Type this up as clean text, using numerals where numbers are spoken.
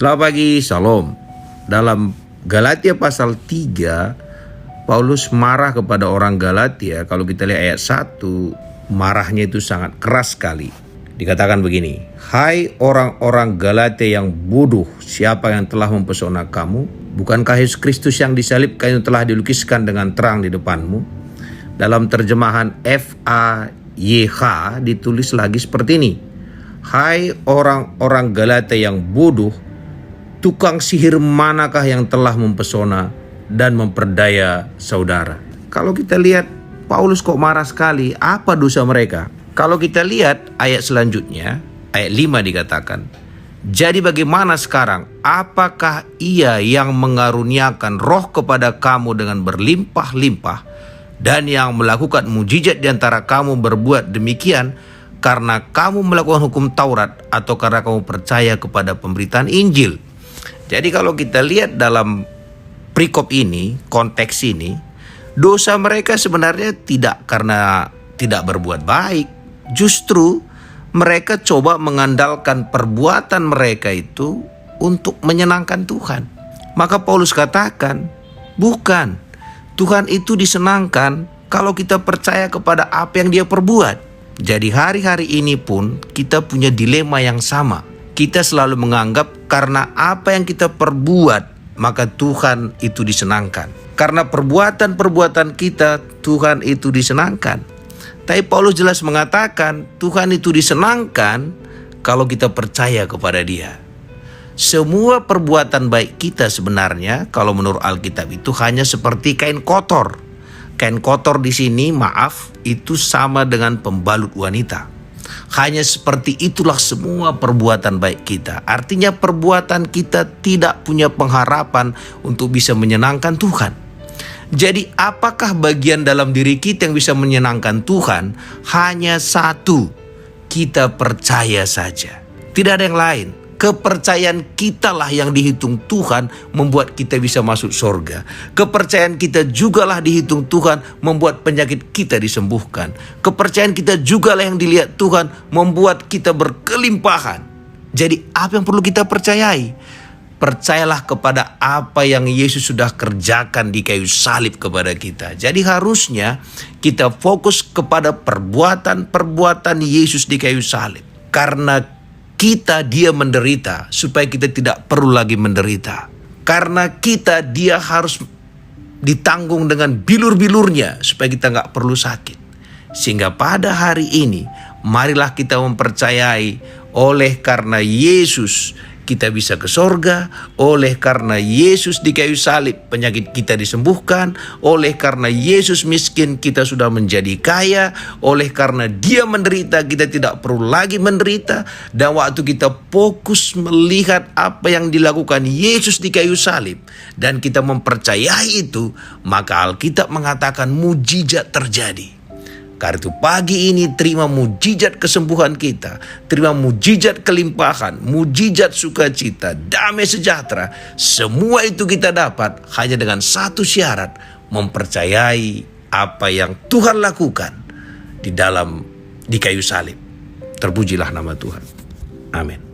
Selamat pagi, Shalom. Dalam Galatia pasal 3, Paulus marah kepada orang Galatia. Kalau kita lihat ayat 1, marahnya itu sangat keras sekali. Dikatakan begini, "Hai orang-orang Galatia yang bodoh, siapa yang telah mempesona kamu? Bukankah Yesus Kristus yang disalibkan itu telah dilukiskan dengan terang di depanmu?" Dalam terjemahan FAYH ditulis lagi seperti ini, "Hai orang-orang Galatia yang bodoh, tukang sihir manakah yang telah mempesona dan memperdaya saudara?" Kalau kita lihat, Paulus kok marah sekali. Apa dosa mereka? Kalau kita lihat ayat selanjutnya, ayat 5 dikatakan, "Jadi bagaimana sekarang? Apakah ia yang mengaruniakan roh kepada kamu dengan berlimpah-limpah dan yang melakukan mujizat di antara kamu berbuat demikian karena kamu melakukan hukum Taurat atau karena kamu percaya kepada pemberitaan Injil?" Jadi kalau kita lihat dalam perikop ini, konteks ini, dosa mereka sebenarnya tidak karena tidak berbuat baik. Justru mereka coba mengandalkan perbuatan mereka itu untuk menyenangkan Tuhan. Maka Paulus katakan, bukan. Tuhan itu disenangkan kalau kita percaya kepada apa yang Dia perbuat. Jadi hari-hari ini pun kita punya dilema yang sama. Kita selalu menganggap karena apa yang kita perbuat, maka Tuhan itu disenangkan. Karena perbuatan-perbuatan kita, Tuhan itu disenangkan. Tapi Paulus jelas mengatakan Tuhan itu disenangkan kalau kita percaya kepada Dia. Semua perbuatan baik kita sebenarnya, kalau menurut Alkitab itu hanya seperti kain kotor. Kain kotor di sini, maaf, itu sama dengan pembalut wanita. Hanya seperti itulah semua perbuatan baik kita. Artinya perbuatan kita tidak punya pengharapan untuk bisa menyenangkan Tuhan. Jadi apakah bagian dalam diri kita yang bisa menyenangkan Tuhan? Hanya satu, kita percaya saja. Tidak ada yang lain. Kepercayaan kitalah yang dihitung Tuhan membuat kita bisa masuk surga. Kepercayaan kita jugalah dihitung Tuhan membuat penyakit kita disembuhkan. Kepercayaan kita jugalah yang dilihat Tuhan membuat kita berkelimpahan. Jadi apa yang perlu kita percayai? Percayalah kepada apa yang Yesus sudah kerjakan di kayu salib kepada kita. Jadi harusnya kita fokus kepada perbuatan-perbuatan Yesus di kayu salib. Karena Dia menderita supaya kita tidak perlu lagi menderita. Karena Dia harus ditanggung dengan bilur-bilurnya supaya kita nggak perlu sakit. Sehingga pada hari ini marilah kita mempercayai oleh karena Yesus kita bisa ke sorga, oleh karena Yesus di kayu salib penyakit kita disembuhkan, oleh karena Yesus miskin kita sudah menjadi kaya, oleh karena Dia menderita kita tidak perlu lagi menderita. Dan waktu kita fokus melihat apa yang dilakukan Yesus di kayu salib dan kita mempercayai itu, maka Alkitab mengatakan mujizat terjadi. Karena itu pagi ini terima mujizat kesembuhan kita, terima mujizat kelimpahan, mujizat sukacita, damai sejahtera. Semua itu kita dapat hanya dengan satu syarat, mempercayai apa yang Tuhan lakukan di kayu salib. Terpujilah nama Tuhan. Amin.